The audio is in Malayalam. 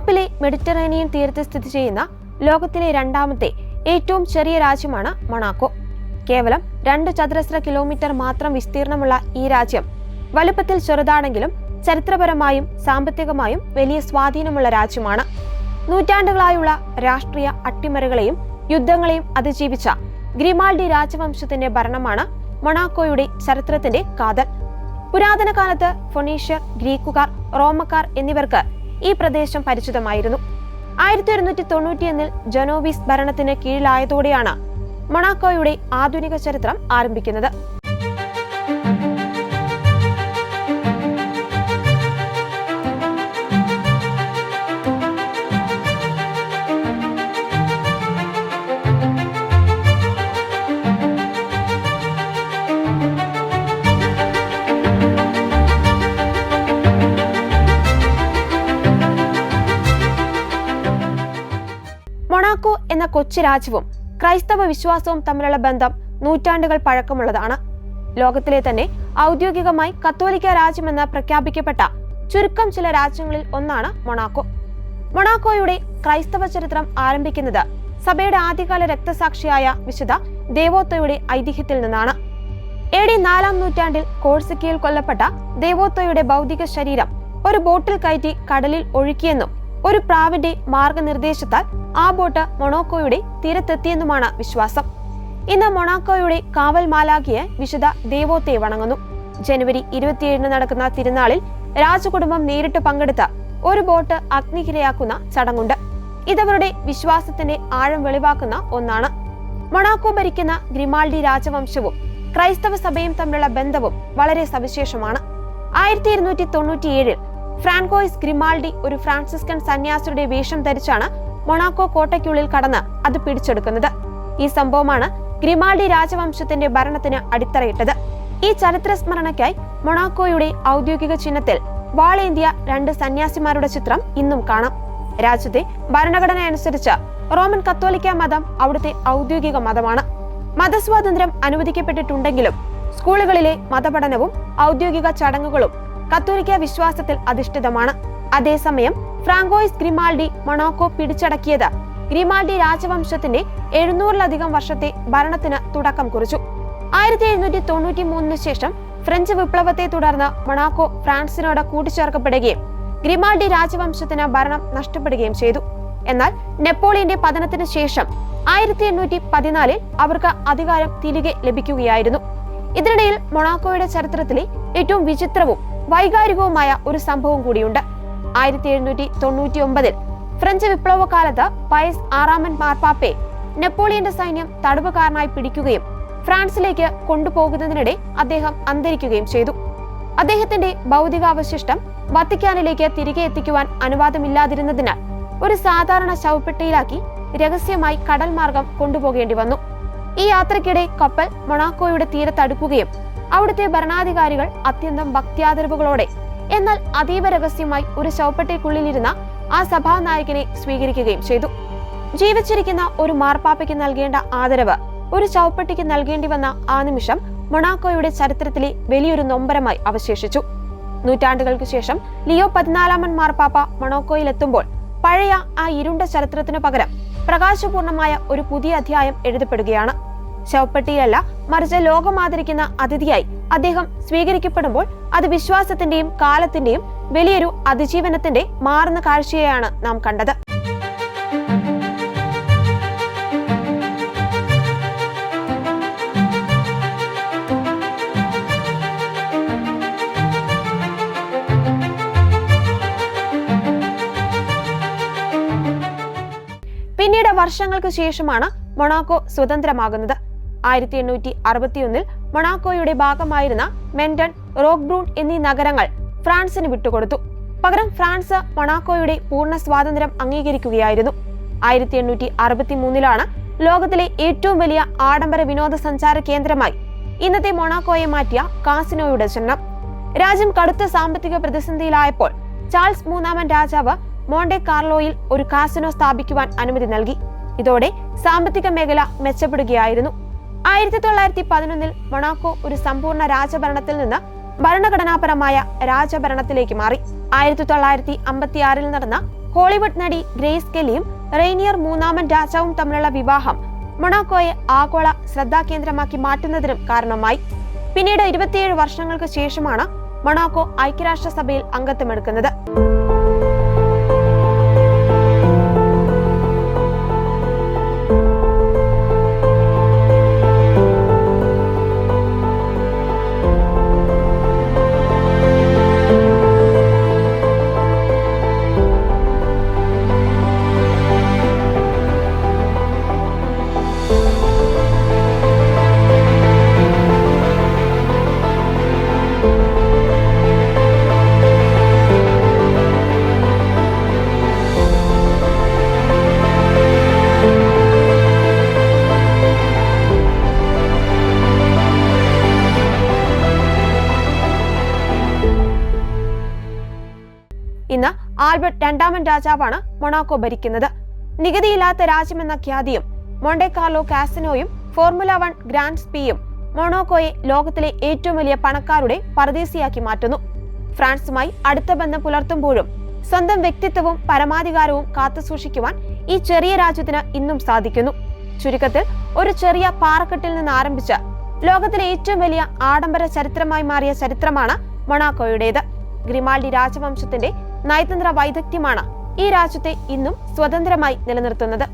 യൂറോപ്പിലെ മെഡിറ്ററേനിയൻ തീരത്ത് സ്ഥിതി ചെയ്യുന്ന ലോകത്തിലെ രണ്ടാമത്തെ ഏറ്റവും ചെറിയ രാജ്യമാണ് മൊണാക്കോ. കേവലം 2 ചതുരശ്ര കിലോമീറ്റർ മാത്രം വിസ്തീർണമുള്ള ഈ രാജ്യം വലുപ്പത്തിൽ ചെറുതാണെങ്കിലും ചരിത്രപരമായും സാമ്പത്തികമായും വലിയ സ്വാധീനമുള്ള രാജ്യമാണ്. നൂറ്റാണ്ടുകളായുള്ള രാഷ്ട്രീയ അട്ടിമറികളെയും യുദ്ധങ്ങളെയും അതിജീവിച്ച ഗ്രിമാൾഡി രാജവംശത്തിന്റെ ഭരണമാണ് മൊണാക്കോയുടെ ചരിത്രത്തിന്റെ കാതൽ. പുരാതന കാലത്ത് ഫൊണീഷ്യർ, ഗ്രീക്കുകാർ, റോമക്കാർ എന്നിവർക്ക് ഈ പ്രദേശം പരിചിതമായിരുന്നു. 1191 ജനോവീസ് ഭരണത്തിന് കീഴിലായതോടെയാണ് മൊണാക്കോയുടെ ആധുനിക ചരിത്രം ആരംഭിക്കുന്നത്. മൊണാക്കോ എന്ന കൊച്ചു രാജ്യവും ക്രൈസ്തവ വിശ്വാസവും തമ്മിലുള്ള ബന്ധം നൂറ്റാണ്ടുകൾ പഴക്കമുള്ളതാണ്. ലോകത്തിലെ തന്നെ ഔദ്യോഗികമായി കത്തോലിക്ക രാജ്യമെന്ന് പ്രഖ്യാപിക്കപ്പെട്ട ചുരുക്കം ചില രാജ്യങ്ങളിൽ ഒന്നാണ് മൊണാക്കോ. മൊണാക്കോയുടെ ക്രൈസ്തവ ചരിത്രം ആരംഭിക്കുന്നത് സഭയുടെ ആദ്യകാല രക്തസാക്ഷിയായ വിശുദ്ധ ദേവോത്തോയുടെ ഐതിഹ്യത്തിൽ നിന്നാണ്. AD 4-ാം നൂറ്റാണ്ടിൽ കോഴ്സിക്കയിൽ കൊല്ലപ്പെട്ട ദേവോത്തോയുടെ ഭൗതിക ശരീരം ഒരു ബോട്ടിൽ കയറ്റി കടലിൽ ഒഴുക്കിയെന്നും ഒരു പ്രാവിന്റെ മാർഗനിർദ്ദേശത്താൽ ആ ബോട്ട് മൊണാക്കോയുടെ തീരത്തെത്തിയെന്നുമാണ് വിശ്വാസം. ഇന്ന് മൊണാക്കോയുടെ കാവൽ മാലാഖിയെ വിശുദ്ധ ദേവോത്തയെ വണങ്ങുന്നു. ജനുവരി 27 നടക്കുന്ന തിരുനാളിൽ രാജകുടുംബം നേരിട്ട് പങ്കെടുത്ത ഒരു ബോട്ട് അഗ്നിക്കിരയാക്കുന്ന ചടങ്ങുണ്ട്. ഇതവരുടെ വിശ്വാസത്തിന്റെ ആഴം വെളിവാക്കുന്ന ഒന്നാണ്. മൊണാക്കോ ഭരിക്കുന്ന ഗ്രിമാൾഡി രാജവംശവും ക്രൈസ്തവ സഭയും തമ്മിലുള്ള ബന്ധവും വളരെ സവിശേഷമാണ്. 1297 ഫ്രാൻകോയിസ് ഗ്രിമാൾഡി ഒരു ഫ്രാൻസിസ്കൻ സന്യാസിയുടെ വേഷം ധരിച്ചാണ് മൊണാക്കോ കോട്ടയ്ക്കുള്ളിൽ കടന്ന് അത് പിടിച്ചെടുക്കുന്നത്. ഈ സംഭവമാണ് ഗ്രിമാൾഡി രാജവംശത്തിന്റെ ഭരണത്തിന് അടിത്തറയിട്ടത്. ഈ ചരിത്ര സ്മരണയ്ക്കായി മൊണാക്കോയുടെ ഔദ്യോഗിക ചിഹ്നത്തിൽ വാളേന്തിയ 2 സന്യാസിമാരുടെ ചിത്രം ഇന്നും കാണാം. രാജ്യത്തെ ഭരണഘടന അനുസരിച്ച് റോമൻ കത്തോലിക്ക മതം അവിടുത്തെ ഔദ്യോഗിക മതമാണ്. മതസ്വാതന്ത്ര്യം അനുവദിക്കപ്പെട്ടിട്ടുണ്ടെങ്കിലും സ്കൂളുകളിലെ മതപഠനവും ഔദ്യോഗിക ചടങ്ങുകളും കത്തോലിക്ക വിശ്വാസത്തിൽ അധിഷ്ഠിതമാണ്. അതേസമയം ഫ്രാങ്കോയിസ് ഗ്രിമാൾഡി മൊണാക്കോ പിടിച്ചടക്കിയത് ഗ്രിമാൾഡി രാജവംശത്തിന്റെ 700-ലധികം വർഷത്തെ ഭരണത്തിന് തുടക്കം കുറിച്ചു. 1793 ശേഷം ഫ്രഞ്ച് വിപ്ലവത്തെ തുടർന്ന് മൊണാക്കോ ഫ്രാൻസിനോട് കൂട്ടിച്ചേർക്കപ്പെടുകയും ഗ്രിമാൾഡി രാജവംശത്തിന് ഭരണം നഷ്ടപ്പെടുകയും ചെയ്തു. എന്നാൽ നെപ്പോളിയന്റെ പതനത്തിന് ശേഷം 1814 അവർക്ക് അധികാരം തിരികെ ലഭിക്കുകയായിരുന്നു. ഇതിനിടയിൽ മൊണാക്കോയുടെ ചരിത്രത്തിലെ ഏറ്റവും വിചിത്രവും വൈകാരികവുമായ ഒരു സംഭവം കൂടിയുണ്ട്. 1799 ഫ്രഞ്ച് വിപ്ലവകാലത്ത് പയസ് 6-ാമൻ മാർപ്പാപ്പയെ നെപ്പോളിയന്റെ സൈന്യം തടവുകാരനായി പിടിക്കുകയും ഫ്രാൻസിലേക്ക് കൊണ്ടുപോകുന്നതിനിടെ അദ്ദേഹം അന്തരിക്കുകയും ചെയ്തു. അദ്ദേഹത്തിന്റെ ഭൗതികാവശിഷ്ടം വത്തിക്കാനിലേക്ക് തിരികെ എത്തിക്കുവാൻ അനുവാദമില്ലാതിരുന്നതിനാൽ ഒരു സാധാരണ ശവപ്പെട്ടിയിലാക്കി രഹസ്യമായി കടൽ മാർഗം കൊണ്ടുപോകേണ്ടി വന്നു. ഈ യാത്രയ്ക്കിടെ കപ്പൽ മൊണാക്കോയുടെ തീരത്തടുക്കുകയും അവിടുത്തെ ഭരണാധികാരികൾ അത്യന്തം ഭക്തിയാദരവുകളോടെ എന്നാൽ അതീവ രഹസ്യമായി ഒരു ശവപ്പെട്ടിക്കുള്ളിലിരുന്ന ആ സഭാനായകനെ സ്വീകരിക്കുകയും ചെയ്തു. ജീവിച്ചിരിക്കുന്ന ഒരു മാർപ്പാപ്പയ്ക്ക് നൽകേണ്ട ആദരവ് ഒരു ശവപ്പെട്ടിക്ക് നൽകേണ്ടി വന്ന ആ നിമിഷം മൊണാക്കോയുടെ ചരിത്രത്തിലെ വലിയൊരു നൊമ്പരമായി അവശേഷിച്ചു. നൂറ്റാണ്ടുകൾക്ക് ശേഷം ലിയോ 14-ാമൻ മാർപ്പാപ്പ മൊണാക്കോയിൽ എത്തുമ്പോൾ പഴയ ആ ഇരുണ്ട ചരിത്രത്തിനു പകരം പ്രകാശപൂർണമായ ഒരു പുതിയ അധ്യായം എഴുതപ്പെടുകയാണ്. ശവപ്പെട്ടിയിലല്ല, മറിച്ച് ലോകം ആദരിക്കുന്ന അതിഥിയായി അദ്ദേഹം സ്വീകരിക്കപ്പെടുമ്പോൾ അത് വിശ്വാസത്തിന്റെയും കാലത്തിന്റെയും വലിയൊരു അതിജീവനത്തിന്റെ മാറുന്ന കാഴ്ചയെയാണ് നാം കണ്ടത്. പിന്നീട് വർഷങ്ങൾക്ക് ശേഷമാണ് മൊണാക്കോ സ്വതന്ത്രമാകുന്നത്. 1861 മൊണാക്കോയുടെ ഭാഗമായിരുന്ന മെന്റൺ, റോക്ബ്രൂൺ എന്നീ നഗരങ്ങൾ ഫ്രാൻസിന് വിട്ടുകൊടുത്തു. പകരം ഫ്രാൻസ് മൊണാക്കോയുടെ പൂർണ്ണ സ്വാതന്ത്ര്യം അംഗീകരിക്കുകയായിരുന്നു. 1863 ലോകത്തിലെ ഏറ്റവും വലിയ ആഡംബര വിനോദസഞ്ചാര കേന്ദ്രമായി ഇന്നത്തെ മൊണാക്കോയെ മാറ്റിയ കാസിനോയുടെ ജനനം. രാജ്യം കടുത്ത സാമ്പത്തിക പ്രതിസന്ധിയിലായപ്പോൾ ചാൾസ് 3-ാമൻ രാജാവ് മോണ്ടെ കാർലോയിൽ ഒരു കാസിനോ സ്ഥാപിക്കുവാൻ അനുമതി നൽകി. ഇതോടെ സാമ്പത്തിക മേഖല മെച്ചപ്പെടുകയായിരുന്നു. 1911 മൊണാക്കോ ഒരു സമ്പൂർണ്ണ രാജഭരണത്തിൽ നിന്ന് ഭരണഘടനാപരമായ രാജഭരണത്തിലേക്ക് മാറി. 1956 നടന്ന ഹോളിവുഡ് നടി ഗ്രേസ് കെല്ലിയും റെയ്നിയർ മൂന്നാമൻ രാജാവും തമ്മിലുള്ള വിവാഹം മൊണാക്കോയെ ആഗോള ശ്രദ്ധാകേന്ദ്രമാക്കി മാറ്റുന്നതിനും കാരണമായി. പിന്നീട് 27 വർഷങ്ങൾക്ക് ശേഷമാണ് മൊണാക്കോ ഐക്യരാഷ്ട്രസഭയിൽ അംഗത്വമെടുക്കുന്നത്. ഇന്ന് ആൽബർട്ട് രണ്ടാമൻ രാജാവാണ് മൊണാക്കോ ഭരിക്കുന്നത്. നികുതിയില്ലാത്ത രാജ്യമെന്ന ഖ്യാതിയും മോണ്ടെ കാർലോ കാസിനോയും ഫോർമുല 1 ഗ്രാൻഡ് സ്പിയും മൊണാക്കോയെ ലോകത്തിലെ ഏറ്റവും വലിയ പണക്കാരുടെ പരദേശിയാക്കി മാറ്റുന്നു. ഫ്രാൻസുമായി അടുത്ത ബന്ധം പുലർത്തുമ്പോഴും സ്വന്തം വ്യക്തിത്വവും പരമാധികാരവും കാത്തുസൂക്ഷിക്കുവാൻ ഈ ചെറിയ രാജ്യത്തിന് ഇന്നും സാധിക്കുന്നു. ചുരുക്കത്തിൽ ഒരു ചെറിയ പാറക്കെട്ടിൽ നിന്ന് ആരംഭിച്ച് ലോകത്തിലെ ഏറ്റവും വലിയ ആഡംബര ചരിത്രമായി മാറിയ ചരിത്രമാണ് മൊണാക്കോയുടേത്. ഗ്രിമാൽഡി രാജവംശത്തിന്റെ നയതന്ത്ര വൈദഗ്ധ്യമാണ് ഈ രാജ്യത്തെ ഇന്നും സ്വതന്ത്രമായി നിലനിർത്തുന്നത്.